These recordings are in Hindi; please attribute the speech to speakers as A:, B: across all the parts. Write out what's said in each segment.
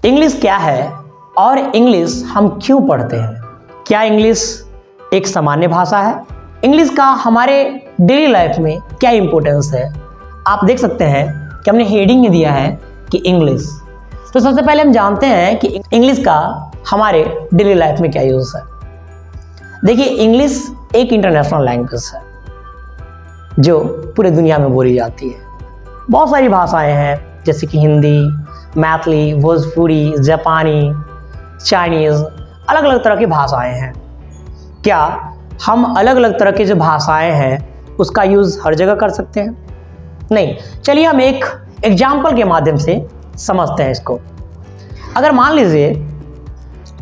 A: इंग्लिश क्या है और इंग्लिश हम क्यों पढ़ते हैं? क्या इंग्लिश एक सामान्य भाषा है? इंग्लिश का हमारे डेली लाइफ में क्या इम्पोर्टेंस है? आप देख सकते हैं कि हमने हेडिंग में दिया है कि इंग्लिश। तो सबसे पहले हम जानते हैं कि इंग्लिश का हमारे डेली लाइफ में क्या यूज़ है। देखिए, इंग्लिश एक इंटरनेशनल लैंग्वेज है जो पूरे दुनिया में बोली जाती है। बहुत सारी भाषाएं हैं जैसे कि हिंदी, मैथिली, भोजपुरी, जापानी, चाइनीज़, अलग अलग तरह की भाषाएं हैं। क्या हम अलग अलग तरह की जो भाषाएं हैं उसका यूज़ हर जगह कर सकते हैं? नहीं। चलिए हम एक एग्जाम्पल के माध्यम से समझते हैं इसको। अगर मान लीजिए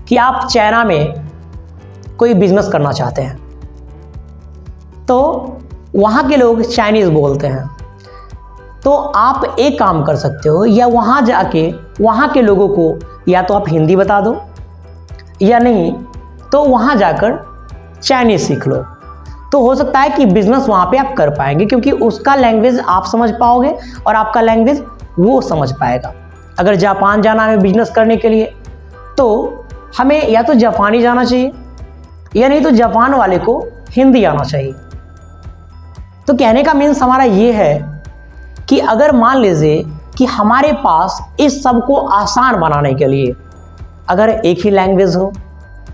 A: कि आप चाइना में कोई बिजनेस करना चाहते हैं तो वहाँ के लोग चाइनीज़ बोलते हैं, तो आप एक काम कर सकते हो, या वहाँ जाके वहाँ के लोगों को या तो आप हिंदी बता दो, या नहीं तो वहाँ जाकर चाइनीज़ सीख लो। तो हो सकता है कि बिजनेस वहाँ पे आप कर पाएंगे, क्योंकि उसका लैंग्वेज आप समझ पाओगे और आपका लैंग्वेज वो समझ पाएगा। अगर जापान जाना है बिजनेस करने के लिए तो हमें या तो जापानी जाना चाहिए, या नहीं तो जापान वाले को हिंदी आना चाहिए। तो कहने का मीन्स हमारा ये है कि अगर मान लीजिए कि हमारे पास इस सब को आसान बनाने के लिए अगर एक ही लैंग्वेज हो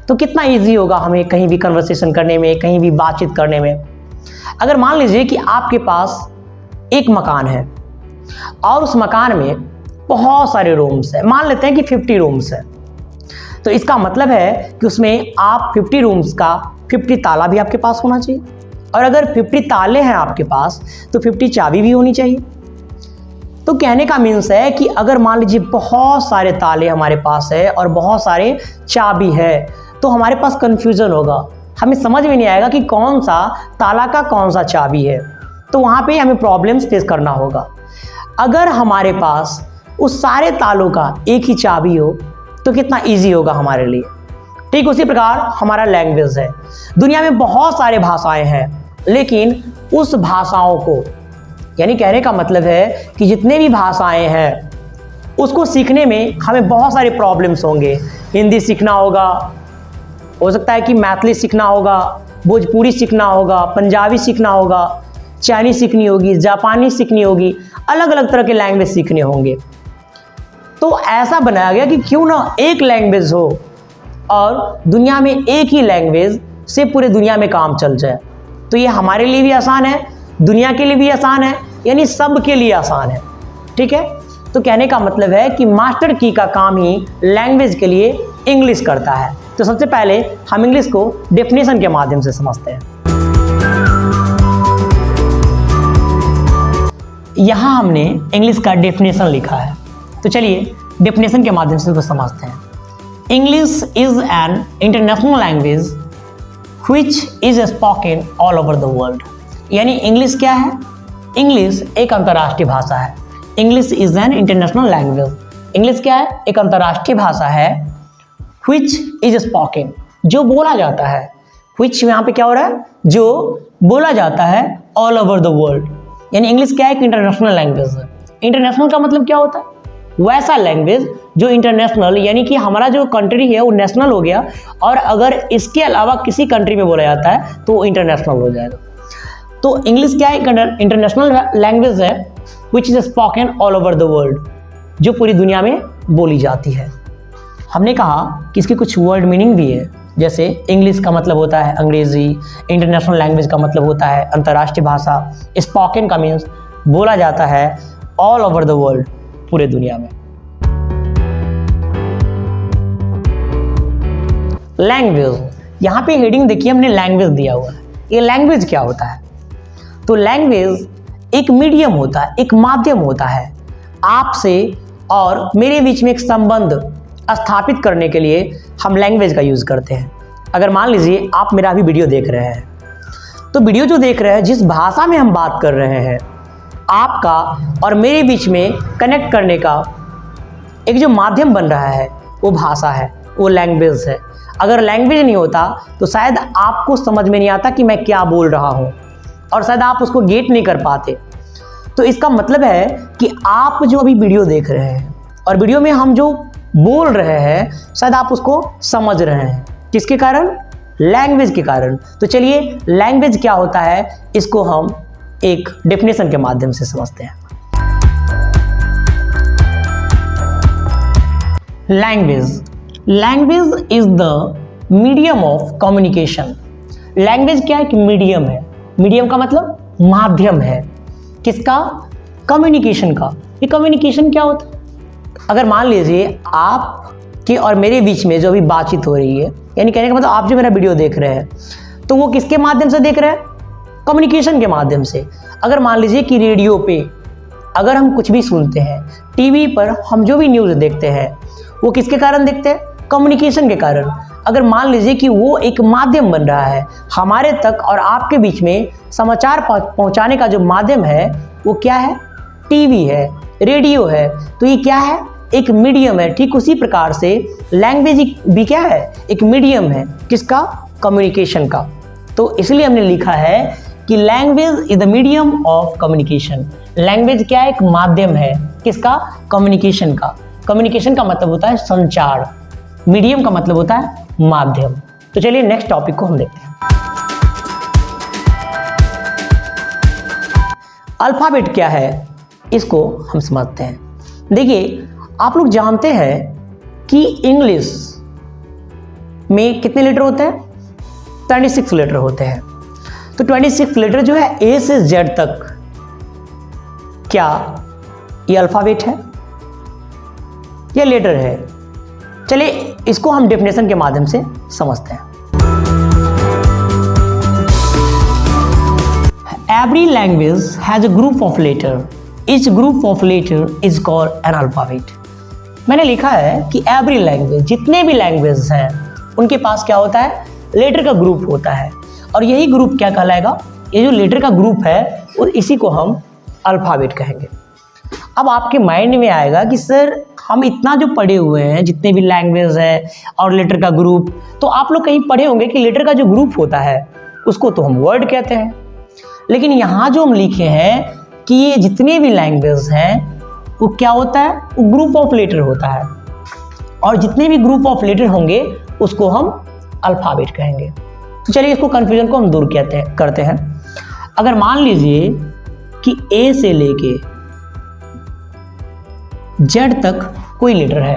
A: तो कितना इजी होगा हमें कहीं भी कन्वर्सेशन करने में, कहीं भी बातचीत करने में। अगर मान लीजिए कि आपके पास एक मकान है और उस मकान में बहुत सारे रूम्स हैं, मान लेते हैं कि 50 रूम्स है, तो इसका मतलब है कि उसमें आप 50 रूम्स का 50 ताला भी आपके पास होना चाहिए, और अगर 50 ताले हैं आपके पास तो 50 चाबी भी होनी चाहिए। तो कहने का मीन्स है कि अगर मान लीजिए बहुत सारे ताले हमारे पास है और बहुत सारे चाबी है तो हमारे पास कन्फ्यूज़न होगा, हमें समझ में नहीं आएगा कि कौन सा ताला का कौन सा चाबी है, तो वहाँ पे हमें प्रॉब्लम्स फेस करना होगा। अगर हमारे पास उस सारे तालों का एक ही चाबी हो तो कितना ईजी होगा हमारे लिए। ठीक उसी प्रकार हमारा लैंग्वेज है। दुनिया में बहुत सारे भाषाएं हैं, लेकिन उस भाषाओं को, यानी कहने का मतलब है कि जितने भी भाषाएं हैं उसको सीखने में हमें बहुत सारे प्रॉब्लम्स होंगे। हिंदी सीखना होगा, हो सकता है कि मैथिली सीखना होगा, भोजपुरी सीखना होगा, पंजाबी सीखना होगा, चाइनीज़ सीखनी होगी, जापानी सीखनी होगी, अलग अलग तरह के लैंग्वेज सीखने होंगे। तो ऐसा बनाया गया कि क्यों ना एक लैंग्वेज हो और दुनिया में एक ही लैंग्वेज से पूरे दुनिया में काम चल जाए। तो ये हमारे लिए भी आसान है, दुनिया के लिए भी आसान है, यानी सब के लिए आसान है। ठीक है, तो कहने का मतलब है कि मास्टर की का काम ही लैंग्वेज के लिए इंग्लिश करता है। तो सबसे पहले हम इंग्लिश को डेफिनेशन के माध्यम से समझते हैं। यहाँ हमने इंग्लिश का डेफिनेशन लिखा है, तो चलिए डेफिनेशन के माध्यम से इसको समझते हैं। English is an international language which is spoken all over the world. यानी इंग्लिश क्या है? इंग्लिश एक अंतर्राष्ट्रीय भाषा है। English is an international language. English क्या है? एक अंतर्राष्ट्रीय भाषा है। व्हिच इज स्पोकन, जो बोला जाता है। व्हिच यहाँ पे क्या हो रहा है? जो बोला जाता है ऑल ओवर द वर्ल्ड। यानी इंग्लिश क्या है? एक इंटरनेशनल लैंग्वेज है। इंटरनेशनल का मतलब क्या होता है? वैसा लैंग्वेज जो इंटरनेशनल, यानी कि हमारा जो कंट्री है वो नेशनल हो गया, और अगर इसके अलावा किसी कंट्री में बोला जाता है तो वो इंटरनेशनल हो जाएगा। तो इंग्लिश क्या है? इंटरनेशनल लैंग्वेज है which is spoken all over the world, जो पूरी दुनिया में बोली जाती है। हमने कहा कि इसकी कुछ वर्ड मीनिंग भी है, जैसे इंग्लिश का मतलब होता है अंग्रेजी, इंटरनेशनल लैंग्वेज का मतलब होता है अंतर्राष्ट्रीय भाषा, स्पोकन का मीन्स बोला जाता है ऑल ओवर द वर्ल्ड, पूरे दुनिया में। लैंग्वेज, यहाँ पे हेडिंग देखिए हमने लैंग्वेज दिया हुआ है। ये लैंग्वेज क्या होता है? तो लैंग्वेज एक मीडियम होता है, एक माध्यम होता है आपसे और मेरे बीच में एक संबंध स्थापित करने के लिए हम लैंग्वेज का यूज़ करते हैं। अगर मान लीजिए आप मेरा अभी वीडियो देख रहे हैं, तो वीडियो जो देख रहे हैं, जिस भाषा में हम बात कर रहे हैं, आपका और मेरे बीच में कनेक्ट करने का एक जो माध्यम बन रहा है वो भाषा है, वो लैंग्वेज है। अगर लैंग्वेज नहीं होता तो शायद आपको समझ में नहीं आता कि मैं क्या बोल रहा हूँ, और शायद आप उसको गेट नहीं कर पाते। तो इसका मतलब है कि आप जो अभी वीडियो देख रहे हैं और वीडियो में हम जो बोल रहे हैं, शायद आप उसको समझ रहे हैं। किसके कारण? लैंग्वेज के कारण। तो चलिए लैंग्वेज क्या होता है इसको हम एक डेफिनेशन के माध्यम से समझते हैं। Language is the medium of communication. Language क्या है? कि मीडियम है। मीडियम का मतलब माध्यम है। किसका? कम्युनिकेशन का। ये कम्युनिकेशन क्या होता है? अगर मान लीजिए आप के और मेरे बीच में जो अभी बातचीत हो रही है, यानी कहने का मतलब आप जो मेरा वीडियो देख रहे हैं, तो वो किसके माध्यम से देख रहे हैं? कम्युनिकेशन के माध्यम से। अगर मान लीजिए कि रेडियो पे अगर हम कुछ भी सुनते हैं, टीवी पर हम जो भी न्यूज़ देखते हैं, वो किसके कारण देखते हैं? कम्युनिकेशन के कारण। अगर मान लीजिए कि वो एक माध्यम बन रहा है हमारे तक और आपके बीच में समाचार पहुंचाने का जो माध्यम है वो क्या है? टीवी है, रेडियो है। तो ये क्या है? एक मीडियम है। ठीक उसी प्रकार से लैंग्वेज भी क्या है? एक मीडियम है। किसका? कम्युनिकेशन का। तो इसलिए हमने लिखा है कि language is the medium of communication. Language क्या है? एक माध्यम है। किसका? कम्युनिकेशन का। कम्युनिकेशन का मतलब होता है संचार, मीडियम का मतलब होता है माध्यम। तो चलिए नेक्स्ट टॉपिक को हम देखते हैं। अल्फाबेट क्या है इसको हम समझते हैं। देखिए आप लोग जानते हैं कि इंग्लिश में कितने लेटर होते हैं? 26 लेटर होते हैं। तो 26 लेटर जो है ए से जेड तक, क्या ये अल्फाबेट है या लेटर है? चलिए इसको हम डेफिनेशन के माध्यम से समझते हैं। Every language has a group of letter, each group of letter is called an alphabet. मैंने लिखा है कि एवरी लैंग्वेज, जितने भी लैंग्वेज हैं उनके पास क्या होता है? लेटर का ग्रुप होता है। और यही ग्रुप क्या कहलाएगा? ये जो लेटर का ग्रुप है और इसी को हम अल्फाबेट कहेंगे। अब आपके माइंड में आएगा कि सर हम इतना जो पढ़े हुए हैं, जितने भी लैंग्वेज है और लेटर का ग्रुप, तो आप लोग कहीं पढ़े होंगे कि लेटर का जो ग्रुप होता है उसको तो हम वर्ड कहते हैं। लेकिन यहाँ जो हम लिखे हैं कि ये जितने भी लैंग्वेज हैं वो क्या होता है? वो ग्रुप ऑफ लेटर होता है। और जितने भी ग्रुप ऑफ लेटर होंगे उसको हम अल्फाबेट कहेंगे। तो चलिए इसको कन्फ्यूजन को हम दूर करते हैं। अगर मान लीजिए कि ए से लेके जेड तक कोई लेटर है,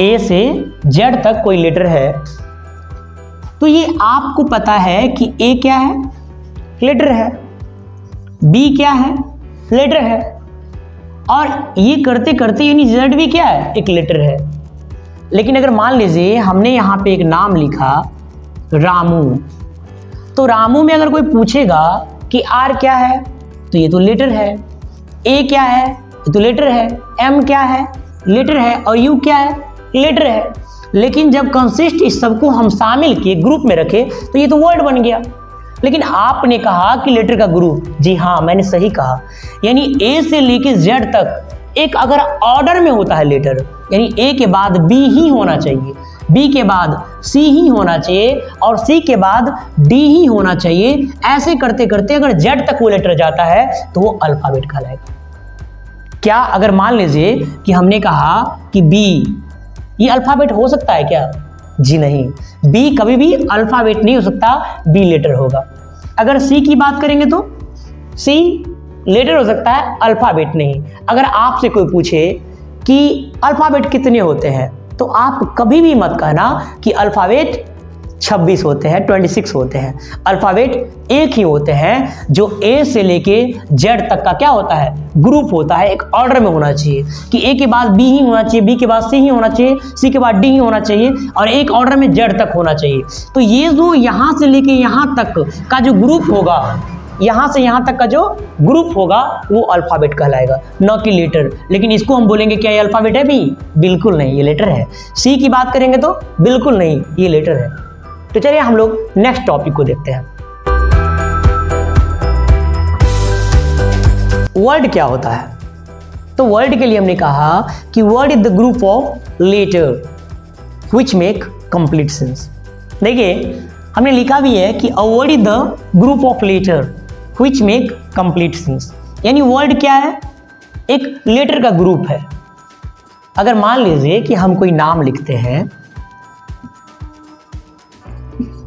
A: ए से जेड तक कोई लेटर है, तो ये आपको पता है कि ए क्या है? लेटर है। बी क्या है? लेटर है। और ये करते करते यानी जेड भी क्या है? एक लेटर है। लेकिन अगर मान लीजिए हमने यहाँ पे एक नाम लिखा रामू, तो रामू में अगर कोई पूछेगा कि आर क्या है, तो ये तो लेटर है। ए क्या है? ये तो लेटर है। एम क्या है? लेटर है। और यू क्या है? लेटर है। लेकिन जब कंसिस्ट इस सबको हम शामिल किए, ग्रुप में रखे, तो ये तो वर्ड बन गया। लेकिन आपने कहा कि लेटर का ग्रुप, जी हाँ मैंने सही कहा, यानी ए से लेके जेड तक एक अगर ऑर्डर में होता है लेटर, यानी ए के बाद बी ही होना चाहिए, बी के बाद सी ही होना चाहिए और सी के बाद डी ही होना चाहिए। ऐसे करते करते अगर जेड तक वो लेटर जाता है तो वो अल्फाबेट कहलाएगा। क्या अगर मान लीजिए कि हमने कहा कि बी, ये अल्फाबेट हो सकता है क्या? जी नहीं, बी कभी भी अल्फाबेट नहीं हो सकता, बी लेटर होगा। अगर सी की बात करेंगे तो सी लेटर हो सकता है, अल्फाबेट नहीं। अगर आपसे कोई पूछे कि अल्फाबेट कितने होते हैं, तो आप कभी भी मत कहना कि अल्फाबेट 26 होते हैं, 26 होते हैं। अल्फाबेट एक ही होते हैं जो ए से लेके जेड तक का क्या होता है? ग्रुप होता है। एक ऑर्डर में होना चाहिए कि ए के बाद बी ही होना चाहिए, बी के बाद सी ही होना चाहिए, सी के बाद डी ही होना चाहिए और एक ऑर्डर में जेड तक होना चाहिए। तो ये जो यहाँ से लेके यहाँ तक का जो ग्रुप होगा, यहाँ से यहाँ तक का जो ग्रुप होगा वो अल्फाबेट कहलाएगा, न कि लेटर। लेकिन इसको हम बोलेंगे क्या ये अल्फाबेट है? भी बिल्कुल नहीं, ये लेटर है। सी की बात करेंगे तो बिल्कुल नहीं, ये लेटर है। तो चलिए हम लोग नेक्स्ट टॉपिक को देखते हैं। वर्ड क्या होता है? तो वर्ड के लिए हमने कहा कि word is the group of letter which make complete sense. देखिए हमने लिखा भी है कि a word is the group of letter which make complete sense, यानी वर्ड क्या है? एक लेटर का ग्रुप है। अगर मान लीजिए कि हम कोई नाम लिखते हैं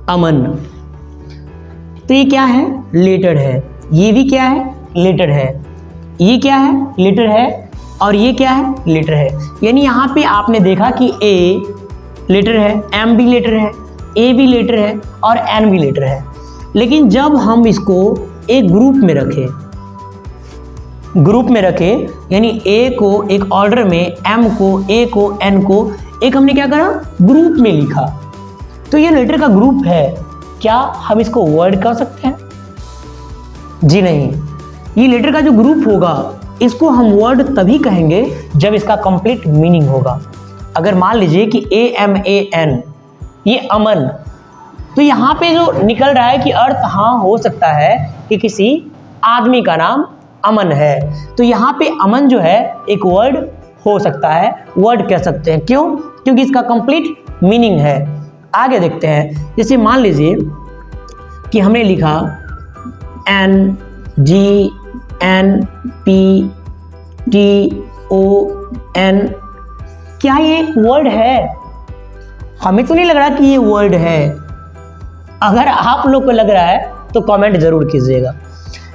A: अमन, तो ये क्या है? लेटर है। ये भी क्या है? लेटर है। ये क्या है? लेटर है। और ये क्या है? लेटर है। यानी यहाँ पे आपने देखा कि ए लेटर है, एम भी लेटर है, ए भी लेटर है और एन भी लेटर है। लेकिन जब हम इसको एक ग्रुप में रखें, यानी ए को एक ऑर्डर में, एम को, ए को, एन को एक हमने क्या करा? ग्रुप में लिखा, तो ये लेटर का ग्रुप है। क्या हम इसको वर्ड कह सकते हैं? जी नहीं। ये लेटर का जो ग्रुप होगा इसको हम वर्ड तभी कहेंगे जब इसका कंप्लीट मीनिंग होगा। अगर मान लीजिए कि ए एम ए एन, ये अमन, तो यहाँ पे जो निकल रहा है कि अर्थ हाँ हो सकता है कि किसी आदमी का नाम अमन है, तो यहाँ पे अमन जो है एक वर्ड हो सकता है, वर्ड कह सकते हैं। क्यों? क्योंकि इसका कंप्लीट मीनिंग है। आगे देखते हैं। जैसे मान लीजिए कि हमने लिखा N G N P T O N, क्या ये वर्ड है? हमें तो नहीं लग रहा कि ये वर्ड है। अगर आप लोग को लग रहा है तो कमेंट जरूर कीजिएगा।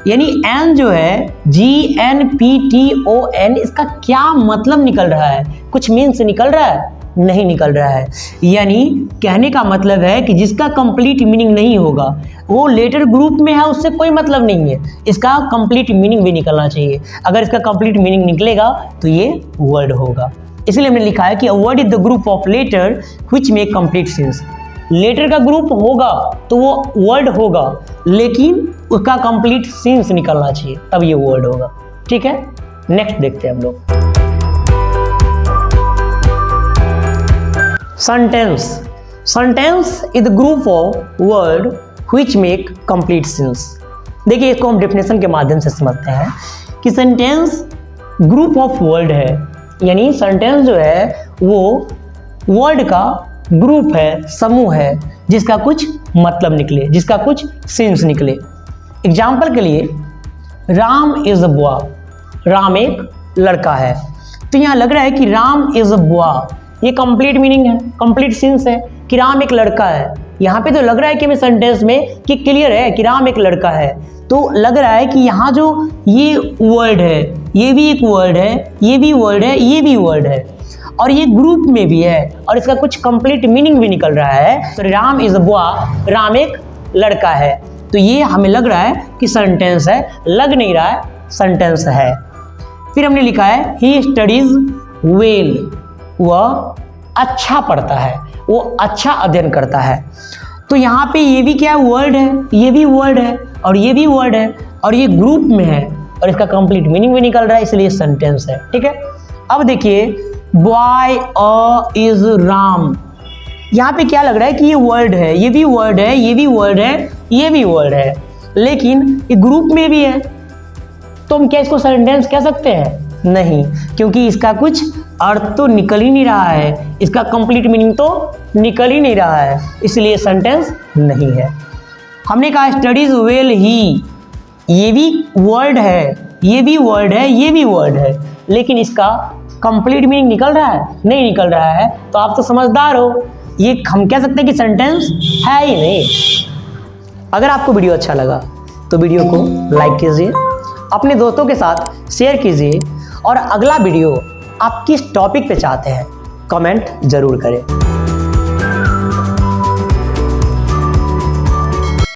A: यानी एन जो है, G N P T O N, इसका क्या मतलब निकल रहा है? कुछ मीन्स निकल रहा है? नहीं निकल रहा है। यानी कहने का मतलब है कि जिसका कंप्लीट मीनिंग नहीं होगा वो लेटर ग्रुप में है, उससे कोई मतलब नहीं है। इसका कंप्लीट मीनिंग भी निकलना चाहिए। अगर इसका कंप्लीट मीनिंग निकलेगा तो ये वर्ड होगा। इसलिए हमने लिखा है कि a word is the group of letter which make complete sense. Letter का ग्रुप होगा तो वो वर्ड होगा, लेकिन उसका कंप्लीट सेंस निकलना चाहिए, तब ये वर्ड होगा। ठीक है, नेक्स्ट देखते हैं हम लोग। Sentence. Sentence is the group of word which make complete sense. देखिए, इसको हम डेफिनेशन के माध्यम से समझते हैं कि सेंटेंस ग्रुप ऑफ वर्ड है, यानी सेंटेंस जो है वो वर्ड का ग्रुप है, समूह है, जिसका कुछ मतलब निकले, जिसका कुछ सेंस निकले। एग्जाम्पल के लिए, Ram is a boy, Ram एक लड़का है, तो यहाँ लग रहा है कि राम इज अ बॉय, ये कंप्लीट मीनिंग है, कंप्लीट सेंस है कि राम एक लड़का है। यहाँ पे तो लग रहा है कि हमें सेंटेंस में कि क्लियर है कि राम एक लड़का है, तो लग रहा है कि यहाँ जो ये वर्ड है, ये भी एक वर्ड है, ये भी वर्ड है, ये भी वर्ड है, और ये ग्रुप में भी है, और इसका कुछ कंप्लीट मीनिंग भी निकल रहा है। तो Ram is a boy, Ram एक लड़का है, तो ये हमें लग रहा है कि सेंटेंस है, लग नहीं रहा है सेंटेंस है। फिर हमने लिखा है ही स्टडीज वेल, वह अच्छा पढ़ता है, वो अच्छा अध्ययन करता है। तो यहाँ पे ये भी क्या वर्ड है, ये भी वर्ड है, और ये भी वर्ड है, और ये ग्रुप में है, और इसका कंप्लीट मीनिंग भी निकल रहा है, इसलिए सेंटेंस है। ठीक है, अब देखिए बॉय इज राम, यहाँ पे क्या लग रहा है कि ये वर्ड है, ये भी वर्ड है, ये भी वर्ड है, ये भी वर्ड है, लेकिन ये ग्रुप में भी है, तो हम क्या इसको सेंटेंस कह सकते हैं? नहीं, क्योंकि इसका कुछ अर्थ तो निकल ही नहीं रहा है, इसका कंप्लीट मीनिंग तो निकल ही नहीं रहा है, इसलिए सेंटेंस नहीं है। हमने कहा स्टडीज वेल ही, ये भी वर्ड है, ये भी वर्ड है, ये भी वर्ड है, लेकिन इसका कंप्लीट मीनिंग निकल रहा है? नहीं निकल रहा है। तो आप तो समझदार हो, ये हम कह सकते हैं कि सेंटेंस है ही नहीं। अगर आपको वीडियो अच्छा लगा तो वीडियो को लाइक कीजिए, अपने दोस्तों के साथ शेयर कीजिए, और अगला वीडियो आप किस टॉपिक पे चाहते हैं कमेंट जरूर करें।